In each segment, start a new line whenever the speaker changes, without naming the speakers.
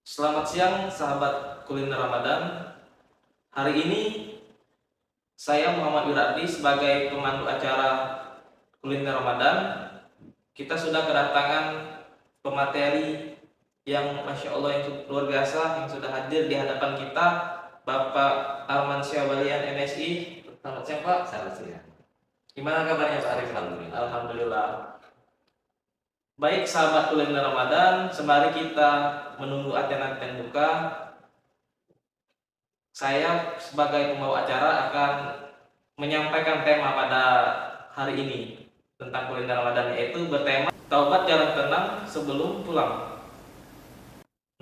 Selamat siang sahabat kuliner Ramadan. Hari ini saya Muhammad Wiradi sebagai pemandu acara kuliner Ramadan. Kita sudah kedatangan pemateri yang Masya Allah yang luar biasa yang sudah hadir di hadapan kita, Bapak Arman Syabalian MSI. Selamat siang Pak.
Selamat siang.
Gimana kabarnya Pak Arif?
Alhamdulillah.
Alhamdulillah. Baik sahabat kuliner Ramadan, sembari kita menunggu adzan buka, saya sebagai pembawa acara akan menyampaikan tema pada hari ini tentang kuliner Ramadan, yaitu bertema taubat jalan tenang sebelum pulang.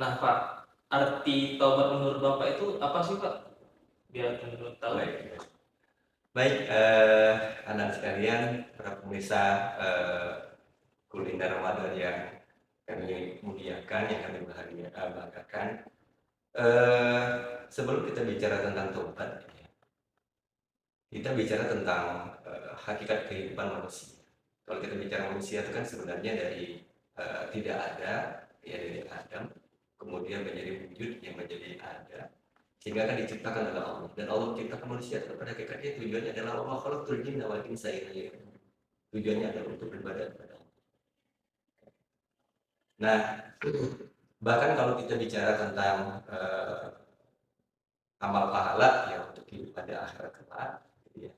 Nah Pak, arti taubat menurut Bapak itu apa sih Pak? Biar menurut tahu.
Baik, anak sekalian, para pemirsa kuliner Ramadan yang kami muliakan, yang kami banggakan. Sebelum kita bicara tentang taubat, kita bicara tentang hakikat kehidupan manusia. Kalau kita bicara manusia itu kan sebenarnya dari tidak ada, ya dari Adam, kemudian menjadi wujud yang menjadi ada, sehingga akan diciptakan oleh Allah. Dan Allah menciptakan manusia pada hakikatnya tujuannya adalah wa ma khalaqtul jinna wal insa illa liya'budun. Tujuannya adalah untuk beribadah kepada Allah. Nah, bahkan kalau kita bicara tentang amal pahala ya untuk hidup pada akhirat kelak, gitu ya,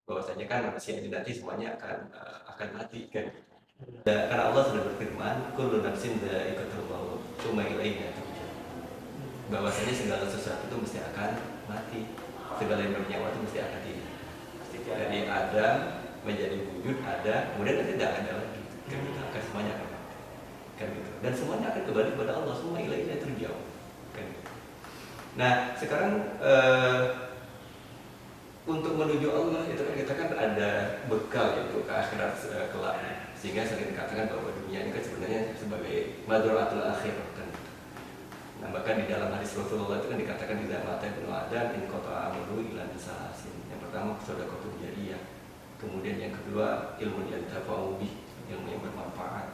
bahwasanya kan manusia ini nanti semuanya akan mati kan. Karena Allah sudah berfirman, kullu nafsin dha'iqatul maut, tsumma ilaina turja'un. Bahwasanya segala sesuatu itu mesti akan mati, segala yang bernyawa itu mesti akan hilang. Jadi ada menjadi wujud, ada, kemudian nanti tidak ada lagi. Kan kita akan semuanya akan mati. Kan gitu. Dan semuanya akan kembali kepada Allah, semua ilaina turja'un. Kan gitu. Nah, sekarang untuk menuju Allah itu kan kita kan ada bekal itu ke akhirat kelak, sehingga sering dikatakan bahwa dunia ini kan sebenarnya sebagai madratul akhir kan. Nah, bahkan di dalam hadis Rasulullah itu kan dikatakan tidak mata ibnu Adam in qata'a amalu illa bisahasin. Yang pertama sedekah jariyah, kemudian yang kedua ilmu yang tafa'u bih, ilmu yang bermanfaat,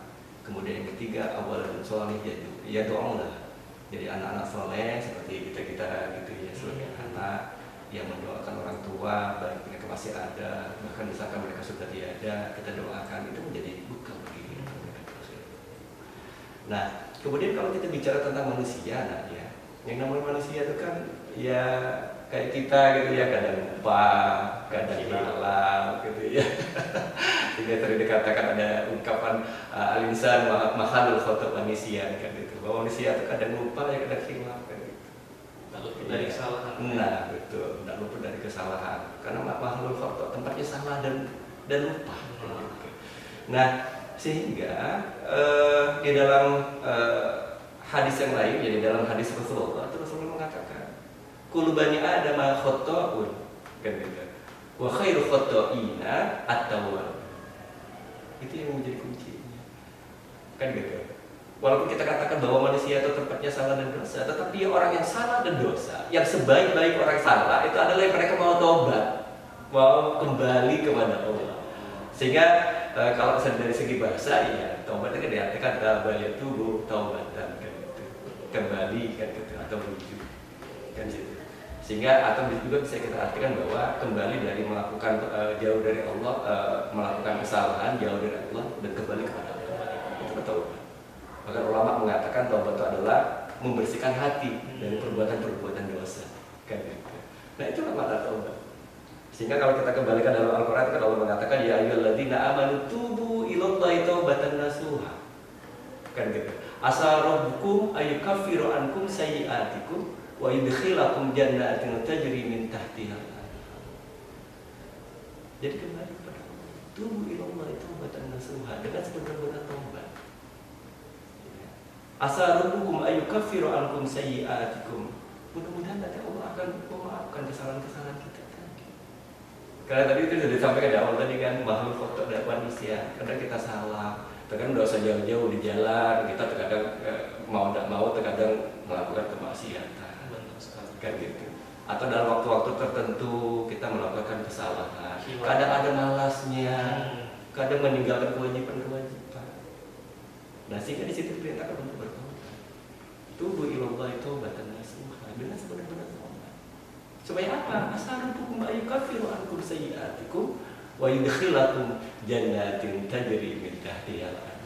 kemudian yang ketiga awalan sholih ya doalah. Jadi anak-anak soleh seperti kita gitu ya, sebagai anak yang mendoakan orang tua baik mereka masih ada, bahkan misalkan mereka sudah tiada, kita doakan, itu menjadi bekal bagi mereka. Nah, kemudian kalau kita bicara tentang manusia, nah ya, yang namanya manusia itu kan ya kayak kita gitu ya, kadang lupa, kadang hilang gitu ya. Sehingga tadi dikatakan ada ungkapan al-insan mahalul khata' manusia kan gitu, bahwa manusia itu kadang lupa ya kadang hilang kan gitu.
Luput dari kesalahan.
Nah, betul, tidak luput dari kesalahan. Karena makhluk khata' tempatnya salah dan lupa. Gitu. Nah, sehingga di dalam hadis yang lain, jadi dalam hadis Rasulullah mengatakan, kullu bani Adam khata'un, kan gitu. Wa khairu khata'ina at-tawwab. Itu yang menjadi kuncinya. Kan gitu. Walaupun kita katakan bahwa manusia itu tempatnya salah dan dosa, tetapi dia orang yang salah dan dosa, yang sebaik-baik orang salah itu adalah yang mereka mau tobat, mau kembali kepada Allah. Sehingga kalau misalnya dari segi bahasa, ya tobat itu kan diartikan kembali tubuh, taubatan kan gitu, kembali kan gitu, atau rujuk kan gitu. Sehingga atau juga bisa kita artikan bahwa kembali dari melakukan jauh dari Allah, melakukan kesalahan jauh dari Allah dan kembali kepada Allah. Itu taubat. Bahkan ulama mengatakan taubat itu adalah membersihkan hati dari perbuatan-perbuatan dosa kan gitu. Nah, itulah makna taubat. Sehingga kalau kita kembalikan dalam Al-Qur'an kan Allah mengatakan ya ayyuhalladzina amanu tubu ilallahi taubatan nasuha. Kan gitu. Asa rabbukum ayyukaffiru ankum sayyi'atikum wa yudkhilakum jannatin tajri min tahtiha. Jadi kembali kepada Allah. Tubu ilallahi taubatan nasuha, dengan sebenar-benar taubat. Asa rabbukum ayyukaffiru ankum sayyi'atikum. Mudah-mudahan nanti Allah akan memaafkan kesalahan-kesalahan kita. Karena tadi itu sudah disampaikan di awal tadi kan, makhluk khata' dan manusia. Kadang kita salah, terkadang nggak usah jauh-jauh di jalan, kita terkadang mau tidak mau terkadang melakukan kemaksiatan, kan gitu. Atau dalam waktu-waktu tertentu kita melakukan kesalahan. Kadang ada malasnya, kadang meninggalkan kewajiban-kewajiban. Nah, sehingga di situ diperintahkan untuk bertobat. Tubu ilallah Supaya apa? Asarukum ayyukaffiru ankum sayyi'atikum wa yudkhilakum jannatin tajri min tahtiha al-anhar.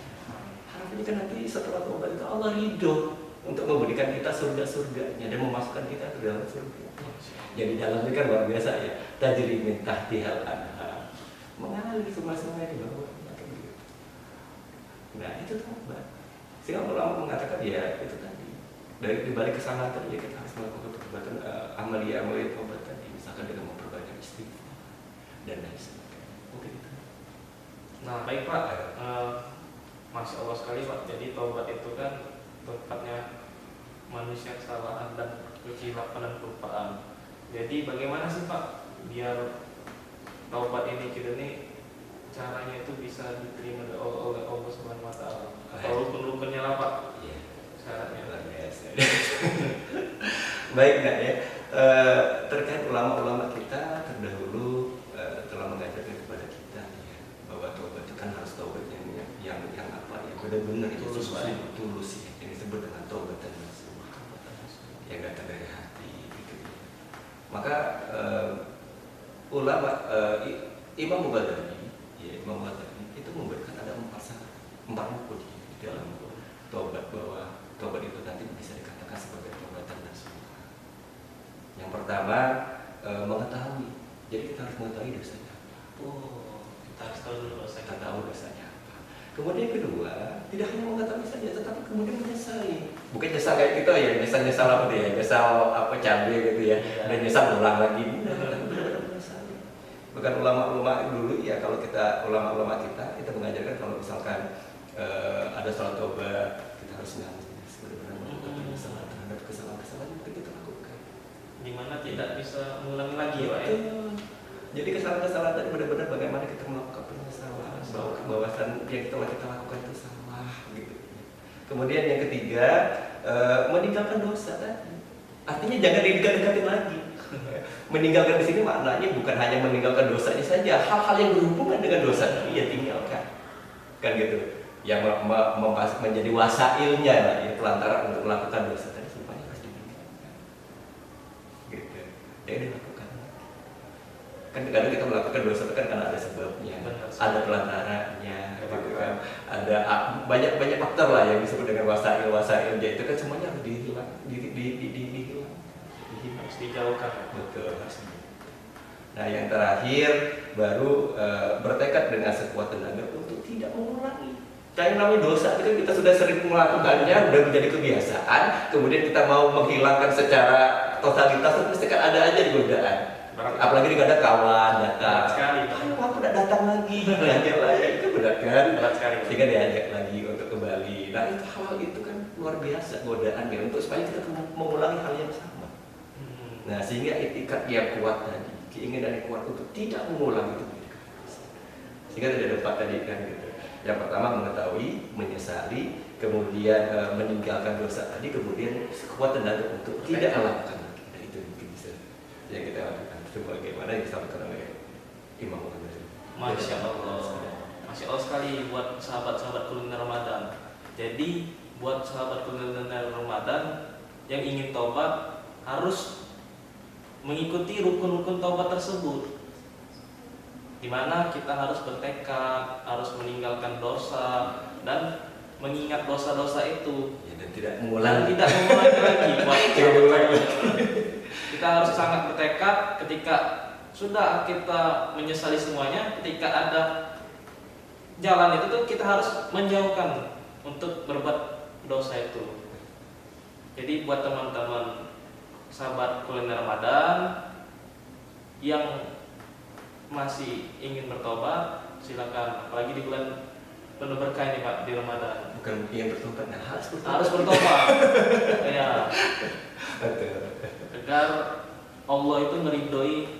Harapannya kan nanti setelah tobat itu Allah ridho untuk memberikan kita surga-surganya dan memasukkan kita ke dalam surga. Jadi dalamnya kan luar biasa ya. Tajri min tahtiha al-anhar. Mengalir semua-semua di bawah. Nah itu tobat. Sehingga ulama mengatakan ya itu tadi dari dibalik kesalahan tadi ya kita harus melakukan perbuatan amalia tobat tadi, misalkan dengan memperbanyak istighfar dan lain sebagainya. Oke gitu.
Nah baik Pak, Masya Allah sekali Pak. Jadi taubat itu kan tempatnya manusia kesalahan dan kecilakan dan kelupaan. Jadi bagaimana sih Pak biar taubat ini kita nih caranya itu bisa diterima oleh Allah Subhanahu Wa Taala? Atau rukun-rukunnya lah Pak?
Iya.
Syaratnya.
Luar biasa. Baik nak ya. Terkait ulama-ulama kita terdahulu telah mengajarkan kepada kita ya, bahwa taubat itu kan harus taubat yang apa ya, benar-benar itu
Tulus,
tulus ya, yang disebut dengan taubat dan nasuh, yang datang dari hati gitu. Maka ulama Imam Ghazali itu memberikan ada 4 syarat, 4 rukun di dalam taubat, bahwa taubat itu nanti bisa dikatakan sebagai taubatan nasuh. Yang pertama mengetahui. Jadi kita harus mengetahui dosanya.
Oh, kita harus tahu dulu dosa
Kita tahu dosanya apa. Kemudian kedua, tidak hanya mengetahui saja, tetapi kemudian menyesali. Bukan nyesal kayak gitu ya, nyesal apa ya, nyesal apa cabai gitu ya, dan nyesal ulang lagi. Benar-benar menyesali. Bukan ulama-ulama dulu ya, kalau kita ulama-ulama kita mengajarkan kalau misalkan ada salat tobat, kita harus nangis, benar-benar melakukan penyesalan terhadap kesalahan-kesalahan yang kita lakukan.
Dimana tidak bisa mengulangi lagi ya Pak ya?
Jadi kesalahan-kesalahan tadi benar-benar bagaimana kita melakukan penyesalan, bahwasan yang kita lakukan itu salah gitu. Kemudian yang ketiga, meninggalkan dosa tadi. Artinya jangan didekat-dekatin lagi. Meninggalkan di sini maknanya bukan hanya meninggalkan dosanya saja, hal-hal yang berhubungan dengan dosa tadi ya tinggalkan. Kan gitu. Yang menjadi wasailnya lah, ya, pelantara untuk melakukan dosa tadi semuanya harus ditinggalkan. Gitu. Jadi dilakukan. Kan kadang kita melakukan dosa itu kan karena ada sebabnya, ada pelantaranya, gitu kan. Ada banyak faktor lah yang disebut dengan wasail itu kan semuanya harus dihilang, dihilang,
Harus dijauhkan.
betul. Nah yang terakhir baru bertekad dengan sekuat tenaga untuk tidak mengulangi. Yang namanya dosa itu kan kita sudah sering melakukannya, udah menjadi kebiasaan. Kemudian kita mau menghilangkan secara totalitas, pasti kan ada aja godaan. Apalagi ada kawan datang, ayo aku udah datang lagi, belajar lagi, itu berat kan?
Berat sekali.
Sehingga diajak lagi untuk kembali. Nah itu hal itu kan luar biasa godaan ya, untuk supaya kita mengulangi hal yang sama. Nah sehingga itikat yang kuat tadi, keinginan yang kuat untuk tidak mengulang itu. Sehingga tidak dapat tadi kan gitu. Yang pertama mengetahui, menyesali, kemudian meninggalkan dosa tadi, kemudian sekuat tenaga untuk tidak melakukan lagi. Nah itu mungkin bisa yang kita lakukan. Sebagaimana yang disampaikan oleh Imam Ghazali.
Masya Allah. Masya Allah sekali buat sahabat-sahabat kuliner Ramadan. Jadi buat sahabat kuliner Ramadan yang ingin taubat harus mengikuti rukun-rukun taubat tersebut, di mana kita harus bertekad, harus meninggalkan dosa dan mengingat dosa-dosa itu
Ya, dan tidak
dan
mengulangi.
tidak mengulangi lagi. Buat sahabat-sahabat. Kita harus sangat bertekad ketika sudah kita menyesali semuanya, ketika ada jalan itu tuh kita harus menjauhkan untuk berbuat dosa itu. Jadi buat teman-teman sahabat kuliner Ramadan yang masih ingin bertobat, silakan. Apalagi di bulan penuh berkah ini Pak, di Ramadan.
Bukan yang bertobat, nah
Harus bertobat. Ya.
Betul.
Agar Allah itu meridhoi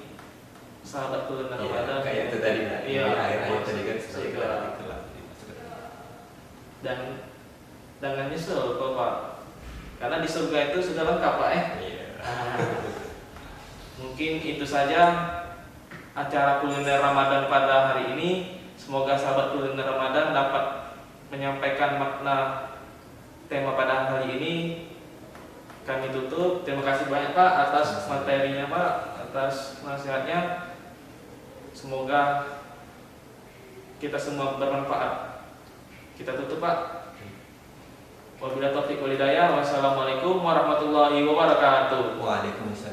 sahabat kuliner
Iya,
Ramadan.
kayak itu tadi, nah,
Iya.
ayat-ayat tadi kan
Sehingga dan jangan nyesel kok Pak, karena di surga itu sudah lengkap Pak
Iya.
Mungkin itu saja acara kuliner Ramadan pada hari ini. Semoga sahabat kuliner Ramadan dapat menyampaikan makna tema pada hari ini. Kami tutup. Terima kasih banyak Pak atas materinya Pak. atas nasihatnya. Semoga kita semua bermanfaat. Kita tutup, Pak. Wabillahi taufiq wal hidayah. Wassalamualaikum warahmatullahi wabarakatuh.
Waalaikumsalam.